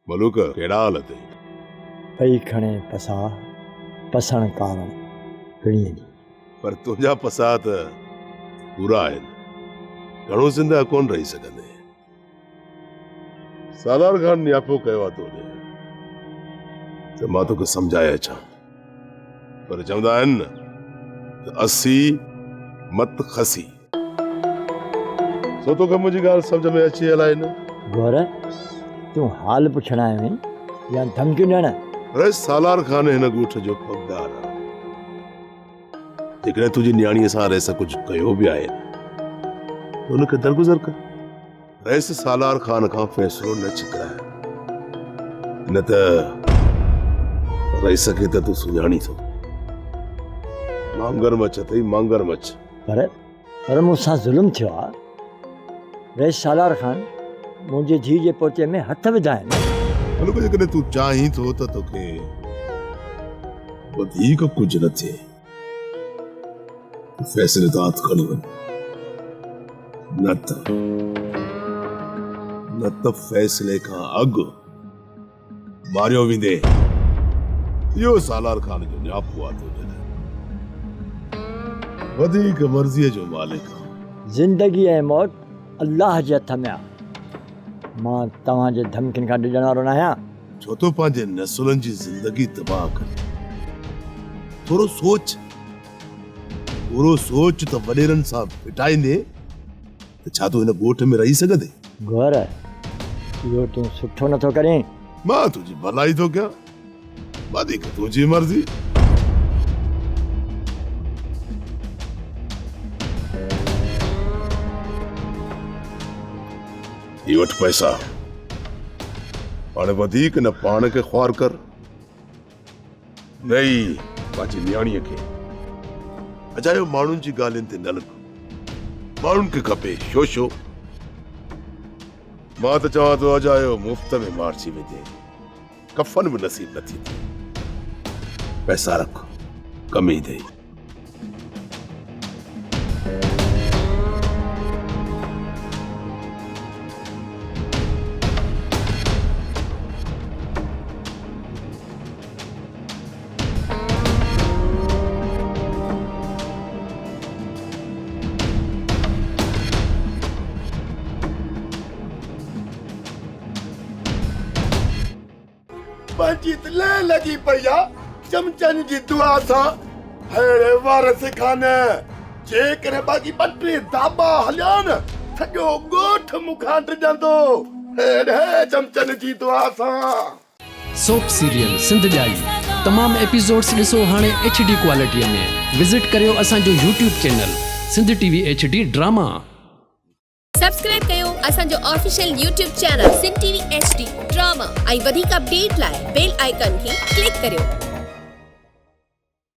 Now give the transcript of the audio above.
मलूक केड़ा हाल ते पई खणे पसा पसण कारण पिणीअ जी पर तुंहिंजा पसा त पूरा आहिनि घणो ज़िंदा कोन रही सघंदे सालार खान नियापो कयो आहे तोॾे त मां तोखे सम्झाए अचां पर चवंदा आहिनि न त असी मत खसी सो तोखे मुंहिंजी ॻाल्हि सम्झ में अची अलाए न गौर तूं हाल पुछण आयो आहीं या धमकियूं ॾियण अरे सालार खान हिन ॻोठ जो पगदार आहे जेकॾहिं तुंहिंजी न्याणीअ सां रहिस कुझु कयो बि आहे त हुनखे दरगुज़र कर रहिस सालार खान खां फ़ैसिलो न छिकराए न त रहिस खे त तूं सुञाणी थो मांगर मच अथई मांगर मच पर मूंसां ज़ुल्म थियो आहे रईस सालार खान मुंहिंजी धीउ जे पोते में हथ विधा आहिनि हलो जेकॾहिं तूं चाहीं थो त तोखे वधीक कुझु न थिए फ़ैसिले तां हथ खणी वञ न त फ़ैसिले खां अॻु मारियो वेंदे इहो सालार खान जो न्यापो आहे तुंहिंजे लाइ वधीक मर्ज़ीअ जो मालिक आहे ज़िंदगी ऐं मौत अल्लाह जे हथ में आहे मां तव्हांजे धमकियुनि खां ॾिजण वारो न आहियां छो तो पंहिंजे नसुलनि जी ज़िंदगी तबाह करे थोरो सोच त वॾेरनि सां फिटाईंदे त छा तूं हिन ॻोठ में रही सघंदे गौर इहो तूं सुठो नथो करीं मां तुंहिंजी भलाई थो कयां वधीक तुंहिंजी मर्ज़ी ही वठ पैसा हाणे वधीक न पाण खे ख्वार कर नहीं पंहिंजी न्याणीअ खे अजायो माण्हुनि जी ॻाल्हियुनि ते न लॻ माण्हुनि खे खपे शो मां त चवां थो अजायो मुफ़्त में मारजी वेंदे कफन बि नसीब न थींदी पैसा रख कम ईंदे जीत ले लगी पया चमचन जी दुआ था हेड़े वारस खान जे करे बाकी बटे दाबा हलियान सॼो ॻोठ मुखां डिॼंदो हेड़े चमचन जी दुआ सां सोप सीरियल सिंध जाई तमाम एपिसोड्स ॾिसो हाणे HD क्वालिटीअ में विजिट करियो असांजो YouTube channel Sindh TV HD drama subscribe कयो असांजो official YouTube channel Sindh TV HD drama ऐं वधीक अपडेट लाइ बेल आइकन खे क्लिक करियो।